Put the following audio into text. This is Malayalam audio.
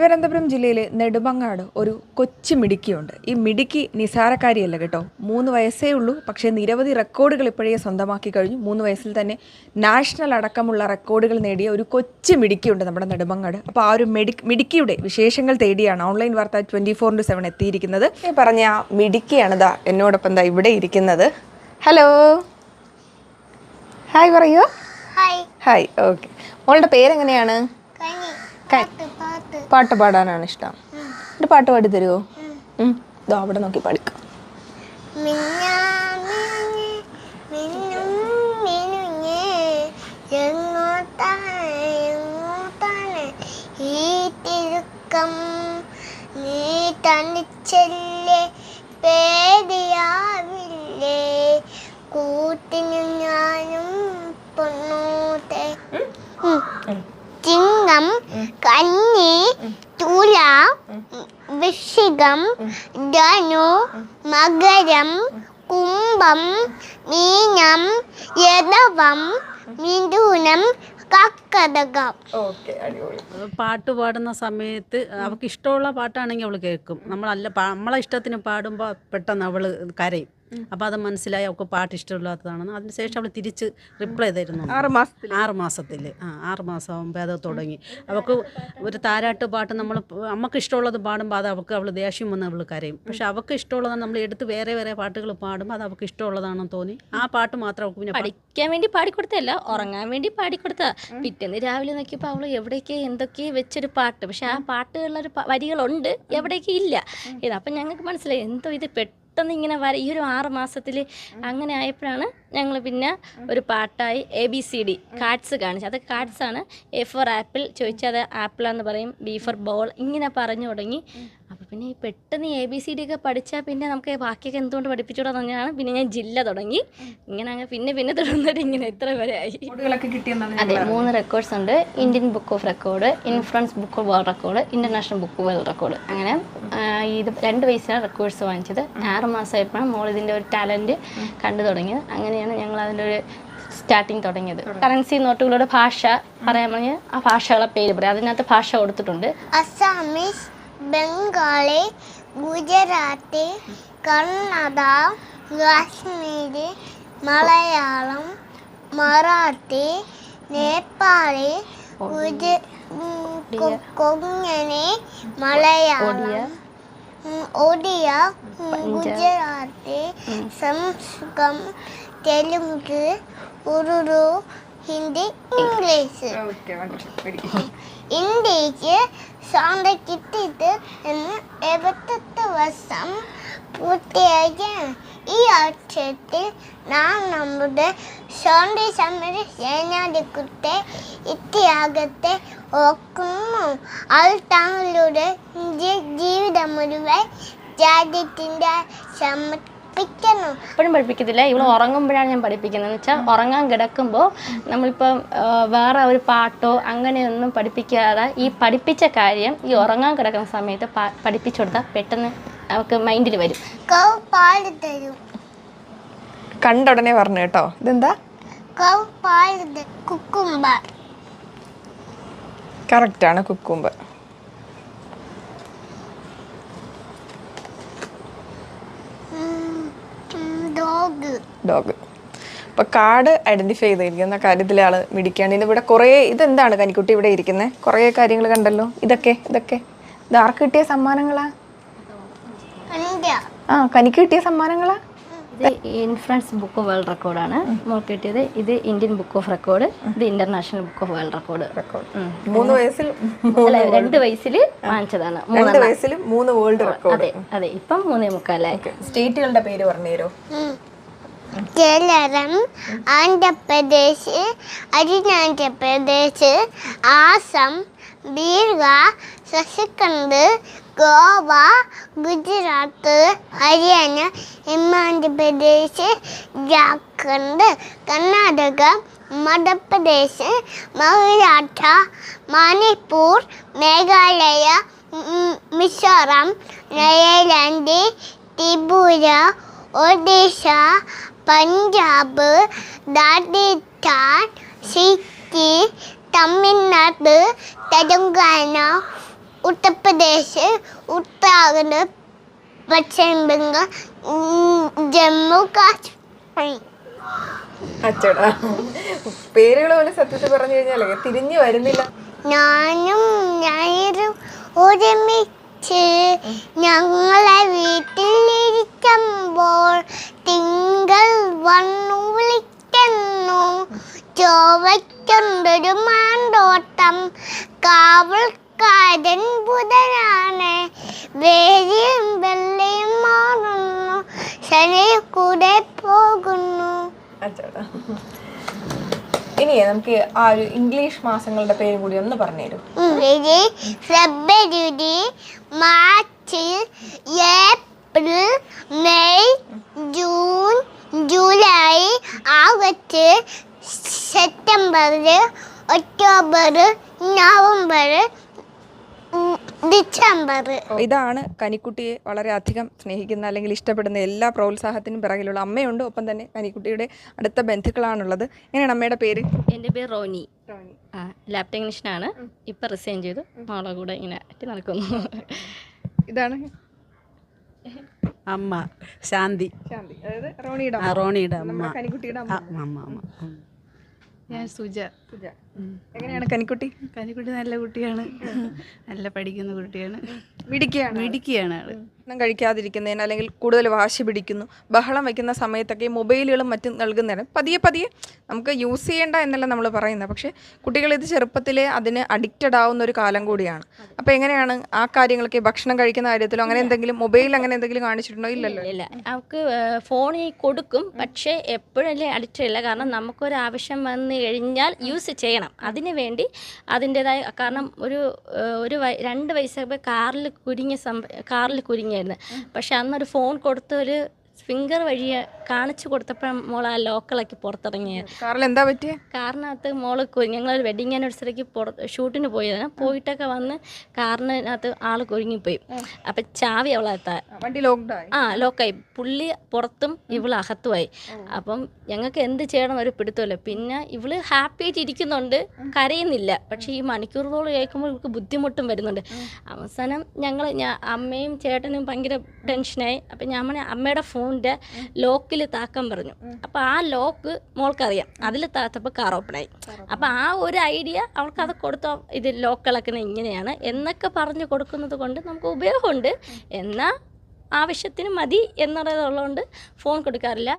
തിരുവനന്തപുരം ജില്ലയിലെ നെടുമങ്ങാട് ഒരു കൊച്ചു മിടുക്കിയുണ്ട്. ഈ മിടുക്കി നിസാരക്കാരിയല്ല കേട്ടോ. 3 വയസ്സേ ഉള്ളൂ, പക്ഷേ നിരവധി റെക്കോർഡുകൾ ഇപ്പോഴേ സ്വന്തമാക്കി കഴിഞ്ഞു. 3 വയസ്സിൽ തന്നെ നാഷണൽ അടക്കമുള്ള റെക്കോർഡുകൾ നേടിയ ഒരു കൊച്ചു മിടുക്കിയുണ്ട് നമ്മുടെ നെടുമങ്ങാട്. അപ്പോൾ ആ ഒരു മിടുക്കിയുടെ വിശേഷങ്ങൾ തേടിയാണ് ഓൺലൈൻ വാർത്ത 24/7 എത്തിയിരിക്കുന്നത്. ഈ പറഞ്ഞ ആ മിടുക്കിയാണിതാ എന്നോടൊപ്പം എന്താ ഇവിടെ ഇരിക്കുന്നത്. ഹലോ, ഹായ് പറയൂ. ഹായ്. ഓക്കെ, മോളുടെ പേരെങ്ങനെയാണ്? പാട്ട് പാടാനാണ് ഇഷ്ടം. ഒരു പാട്ട് പാടി തരുമോ? ഇതോ അവിടെ നോക്കി പാടിക്കാം. നീ തനിച്ചല്ലേ പേടിയാവില്ലേ, കൂട്ടിന് ഞാനും പൊന്നൂത്തെ. ചിങ്ങം, കന്നി, തുല, വൃശ്ചികം, ധനു, മകരം, കുംഭം, മീനം, യദവം, മിഥുനം, കർക്കടകം. പാട്ട് പാടുന്ന സമയത്ത് അവൾക്ക് ഇഷ്ടമുള്ള പാട്ടാണെങ്കിൽ അവൾ കേൾക്കും. നമ്മളെ ഇഷ്ടത്തിന് പാടുമ്പോൾ പെട്ടെന്ന് അവൾ കരയും. അപ്പോൾ അത് മനസ്സിലായി അവൾക്ക് പാട്ട് ഇഷ്ടമില്ലാത്തതാണെന്ന്. അതിനുശേഷം അവൾ തിരിച്ച് റിപ്ലൈ തരുന്നു. 6 മാസത്തിൽ 6 മാസമാകുമ്പോൾ അത് തുടങ്ങി. അവൾക്ക് ഒരു താരാട്ട് പാട്ട് നമുക്ക് ഇഷ്ടമുള്ളത് പാടുമ്പോൾ അത് അവൾ ദേഷ്യം വന്ന് അവൾ കരയും. പക്ഷെ അവൾക്ക് ഇഷ്ടമുള്ളതാണ് നമ്മൾ എടുത്ത് വേറെ പാട്ടുകൾ പാടുമ്പോൾ അത് അവൾക്ക് ഇഷ്ടമുള്ളതാണെന്ന് തോന്നി ആ പാട്ട് മാത്രം അവൾക്ക് പിന്നെ പഠിക്കാൻ വേണ്ടി പാടിക്കൊടുത്തല്ല, ഉറങ്ങാൻ വേണ്ടി പാടിക്കൊടുത്ത. പിറ്റേന്ന് രാവിലെ നോക്കിയപ്പോൾ അവൾ എവിടേക്ക് എന്തൊക്കെ വെച്ചൊരു പാട്ട്, പക്ഷെ ആ പാട്ടുകളിലൊരു വരികളുണ്ട്, എവിടേക്ക് ഇല്ല. അപ്പം ഞങ്ങൾക്ക് മനസ്സിലായി എന്തോ ഇത് പെട്ടെന്ന് ഇങ്ങനെ ഈ ഒരു 6 മാസത്തിൽ അങ്ങനെ ആയപ്പോഴാണ് ഞങ്ങൾ പിന്നെ ഒരു പാട്ടായി ABCD കാർഡ്സ് കാണിച്ചു. അത് കാർഡ്സാണ്. A ഫോർ ആപ്പിൾ ചോദിച്ചാൽ അത് ആപ്പിളാന്ന് പറയും, B ഫോർ ബോൾ ഇങ്ങനെ പറഞ്ഞു തുടങ്ങി. അപ്പോൾ പിന്നെ ഈ പെട്ടെന്ന് ABCD ഒക്കെ പഠിച്ചാൽ പിന്നെ നമുക്ക് ബാക്കിയൊക്കെ എന്തുകൊണ്ട് പഠിപ്പിച്ചുകൂടാന്ന് പറഞ്ഞാണ് പിന്നെ ഞാൻ ജില്ല തുടങ്ങി. ഇങ്ങനെ പിന്നെ തുടർന്നിട്ട് ഇങ്ങനെ എത്ര വരെ ആയി. അതെ, 3 റെക്കോർഡ്സ് ഉണ്ട്. Indian book of record, influence book of world record, international book of world record. അങ്ങനെ ഇത് 2 വയസ്സിലാണ് റെക്കോർഡ്സ് വാങ്ങിച്ചത്. 6 മാസമായപ്പോഴാണ് മോൾ ഇതിൻ്റെ ഒരു ടാലൻറ്റ് കണ്ടു തുടങ്ങിയത്. അങ്ങനെയാണ് ഞങ്ങൾ അതിൻ്റെ ഒരു സ്റ്റാർട്ടിങ് തുടങ്ങിയത്. കറൻസി നോട്ടുകളുടെ ഭാഷ പറയാൻ പറഞ്ഞ് ആ ഭാഷകളെ പേര് പറയാം. അതിനകത്ത് ഭാഷ കൊടുത്തിട്ടുണ്ട്. അസാമീസ്, ബംഗാളി, ഗുജറാത്തി, കന്നഡ, കാശ്മീരി, മലയാളം, മറാത്തി, നേപ്പാളി, കൊങ്കണി, മലയാളം, ഒഡിയ, ഗുജറാത്തി, സംസ്കൃതം, തെലുങ്ക്, ഉറുദു, ഹിന്ദി, ഇംഗ്ലീഷ്. ഇന്ത്യക്ക് സ്വാതന്ത്ര്യം കിട്ടിയിട്ട് 78 വർഷം പൂർത്തിയാക്കിയാണ്. ഈ ആഴ്ചത്തിൽ നാം നമ്മുടെ സ്വാതന്ത്ര്യ സമര സേനാനികളുടെ ഇത്യാഗത്തെ ഓർക്കുന്നു. അത് തങ്ങളുടെ ജീവിതം മുഴുവൻ രാജ്യത്തിൻ്റെ എപ്പോഴും പഠിപ്പിക്കത്തില്ല. ഇവൾ ഉറങ്ങുമ്പോഴാണ് ഞാൻ പഠിപ്പിക്കുന്നത്. എന്ന് വെച്ചാൽ ഉറങ്ങാൻ കിടക്കുമ്പോൾ നമ്മളിപ്പം വേറെ ഒരു പാട്ടോ അങ്ങനെയൊന്നും പഠിപ്പിക്കാതെ ഈ പഠിപ്പിച്ച കാര്യം ഈ ഉറങ്ങാൻ കിടക്കുന്ന സമയത്ത് പഠിപ്പിച്ചു കൊടുത്താൽ പെട്ടെന്ന് അവൾക്ക് മൈൻഡിൽ വരും. കണ്ട ഉടനെ പറഞ്ഞു കേട്ടോ. ഇതെന്താ? കുക്കുംബർ. കറക്റ്റാണ്, കുക്കുംബർ. ഡോഗ്. അപ്പോൾ കാർഡ് ഐഡൻറ്റിഫൈ ചെയ്തിരിക്കുന്ന കാര്യത്തിൽ ആൾ മിടിക്കാണ്. ഇതിവിടെ കുറേ ഇതെന്താണ് കനിക്കുട്ടി ഇവിടെ ഇരിക്കുന്നത്? കുറേ കാര്യങ്ങൾ കണ്ടല്ലോ. ഇതൊക്കെ ഇത് ആർക്ക് കിട്ടിയ സമ്മാനങ്ങളാ? കനിക്ക് കിട്ടിയ സമ്മാനങ്ങളാ? ഇത് ഇൻഫ്ലുവൻസ് ബുക്ക് ഓഫ് വേൾഡ് റെക്കോർഡാണ് മോൾക്ക് കിട്ടിയത്. ഇത് ഇന്ത്യൻ ബുക്ക് ഓഫ് റെക്കോർഡ്, ഇത് international book of world record. 3 വയസ്സിൽ 2 വയസ്സിൽ വാങ്ങിച്ചതാണ്. 2 വയസ്സിൽ 3 വേൾഡ് റെക്കോർഡ്. അതെ, ഇപ്പം 3.25. സ്റ്റേറ്റുകളുടെ പേര് പറഞ്ഞു തരുമോ? കേരളം, ആന്ധ്രാപ്രദേശ്, അരുണാചൽപ്രദേശ്, ആസം, ബീഹാർ, ഛത്തീസ്ഗഡ്, ഗോവ, ഗുജറാത്ത്, ഹരിയാന, ഹിമാചൽപ്രദേശ്, ജാർഖണ്ഡ്, കർണാടക, മധ്യപ്രദേശ്, മഹാരാഷ്ട്ര, മണിപ്പൂർ, മേഘാലയ, മിസോറാം, നാഗാലാൻഡ്, ത്രിപുര, ഒഡീഷ, പഞ്ചാബ്, രാജസ്ഥാൻ, സിക്കിം, തമിഴ്നാട്, തെലങ്കാന, ഉത്തർപ്രദേശ്, ഉത്തരാഖണ്ഡ്, പശ്ചിമ ബംഗാൾ, ജമ്മു കാശ്മീർ. അച്ചടാ, പേരുകൾ പോലും സത്യത്തിൽ പറഞ്ഞു കഴിഞ്ഞാലേ തിരിഞ്ഞു വരുന്നില്ല. ഞാനും ഞാനും ഒരുമിച്ച് ഞങ്ങളെ വീട്ടിലിരിക്കുമ്പോൾ തിങ്കൾ വന്നു വിളിക്കുന്നു. ചൊവ്വയ്ക്കൊണ്ടൊരു മാന്തോട്ടം, കാവൽക്കാരൻ ബുധനാണ്. വേലിയും വെള്ളയും മാറുന്നു, ശനിയിൽ കൂടെ പോകുന്നു. അച്ചടാ, ഇനി നമുക്ക് ആ ഒരു ഇംഗ്ലീഷ് മാസങ്ങളുടെ പേര് കൂടി ഒന്ന് പറഞ്ഞുതരും. ഫെബ്രുവരി, March, April, May, June, July, August, September, October, November, December. ഇതാണ് കനിക്കുട്ടിയെ വളരെ അധികം സ്നേഹിക്കുന്ന അല്ലെങ്കിൽ ഇഷ്ടപ്പെടുന്ന എല്ലാ പ്രോത്സാഹത്തിനും പിറകിലുള്ള അമ്മയുണ്ട്. ഒപ്പം തന്നെ കനിക്കുട്ടിയുടെ അടുത്ത ബന്ധുക്കളാണുള്ളത്. എങ്ങനെയാണ് അമ്മയുടെ പേര്? എൻ്റെ പേര് റോനി. ലാബ് ടെക്നീഷ്യനാണ്. ഇപ്പം റിസൈൻ ചെയ്തു. മോളെ കൂടെ ഇങ്ങനെ ആയിട്ട് നടക്കുന്നു. ഇതാണ് അമ്മ ശാന്തി. ശാന്തി, അതായത് റോണിയുടെ റോണിയുടെ അമ്മ. നമ്മുടെ കനിക്കുട്ടിയുടെ അമ്മ. അമ്മ. ഞാൻ സുജ. സുജ. എങ്ങനെയാണ് കനിക്കുട്ടി? കനിക്കുട്ടി നല്ല കുട്ടിയാണ്, നല്ല പഠിക്കുന്ന കുട്ടിയാണ്, മിടിക്കുകയാണ്. മിടുക്കിയാണ് ആള്. ഭക്ഷണം കഴിക്കാതിരിക്കുന്നതിന് അല്ലെങ്കിൽ കൂടുതൽ വാശി പിടിക്കുന്നു, ബഹളം വയ്ക്കുന്ന സമയത്തൊക്കെ മൊബൈലുകളും മറ്റും നൽകുന്നതിന് പതിയെ പതിയെ നമുക്ക് യൂസ് ചെയ്യേണ്ട എന്നല്ല നമ്മൾ പറയുന്നത്. പക്ഷേ കുട്ടികൾ ഇത് ചെറുപ്പത്തിലേ അതിന് അഡിക്റ്റഡ് ആവുന്ന ഒരു കാലം കൂടിയാണ്. അപ്പോൾ എങ്ങനെയാണ് ആ കാര്യങ്ങളൊക്കെ ഭക്ഷണം കഴിക്കുന്ന കാര്യത്തിലോ അങ്ങനെ എന്തെങ്കിലും മൊബൈൽ അങ്ങനെ എന്തെങ്കിലും കാണിച്ചിട്ടുണ്ടോ? ഇല്ലല്ലോ. ഇല്ല, അവൾക്ക് ഫോണിൽ കൊടുക്കും, പക്ഷേ എപ്പോഴല്ലേ അഡിക്റ്റ് ഇല്ല. കാരണം നമുക്കൊരു ആവശ്യം വന്നു കഴിഞ്ഞാൽ യൂസ് ചെയ്യണം. അതിന് വേണ്ടി അതിൻ്റെതായ കാരണം ഒരു 2 വയസ്സൊക്കെ കാറിൽ കുരുങ്ങിയായിരുന്നു. പക്ഷെ അന്നൊരു ഫോൺ കൊടുത്ത് ഒരു ഫിംഗർ വഴി കാണിച്ചു കൊടുത്തപ്പോൾ മോൾ ആ ലോക്കളൊക്കെ പുറത്തിറങ്ങിയത്. കാറിൽ എന്താ പറ്റിയ? കാറിനകത്ത് മോള് ഞങ്ങളൊരു വെഡിങ് ആനിവേഴ്സറിക്ക് ഷൂട്ടിന് പോയതാണ്. പോയിട്ടൊക്കെ വന്ന് കാറിനകത്ത് ആൾ കുരുങ്ങിപ്പോയി. അപ്പം ചാവി അവളെത്താ വണ്ടി ലോക്ക്ഡായി. ലോക്കായി. പുള്ളി പുറത്തും ഇവള് അകത്തുമായി. അപ്പം ഞങ്ങൾക്ക് എന്ത് ചെയ്യണം ഒരു പിടുത്തമല്ലോ. പിന്നെ ഇവള് ഹാപ്പി ആയിട്ട് ഇരിക്കുന്നുണ്ട്, കരയുന്നില്ല. പക്ഷേ ഈ മണിക്കൂറുകളോട് കേൾക്കുമ്പോൾ ഇവൾക്ക് ബുദ്ധിമുട്ടും വരുന്നുണ്ട്. അവസാനം അമ്മയും ചേട്ടനും ഭയങ്കര ടെൻഷനായി. അപ്പം ഞാൻ അമ്മയുടെ ഫോണിൻ്റെ ലോക്കിൽ താക്കാൻ പറഞ്ഞു. അപ്പോൾ ആ ലോക്ക് മോൾക്കറിയാം, അതിൽ താത്തപ്പോൾ കാർ ഓപ്പണായി. അപ്പോൾ ആ ഒരു ഐഡിയ അവൾക്കത് കൊടുത്തോ, ഇത് ലോക്ക് കളക്കുന്നത് ഇങ്ങനെയാണ് എന്നൊക്കെ പറഞ്ഞു കൊടുക്കുന്നത് കൊണ്ട് നമുക്ക് ഉപയോഗമുണ്ട്. എന്നാൽ ആവശ്യത്തിന് മതി എന്നുള്ളതുള്ളതുകൊണ്ട് ഫോൺ കൊടുക്കാറില്ല.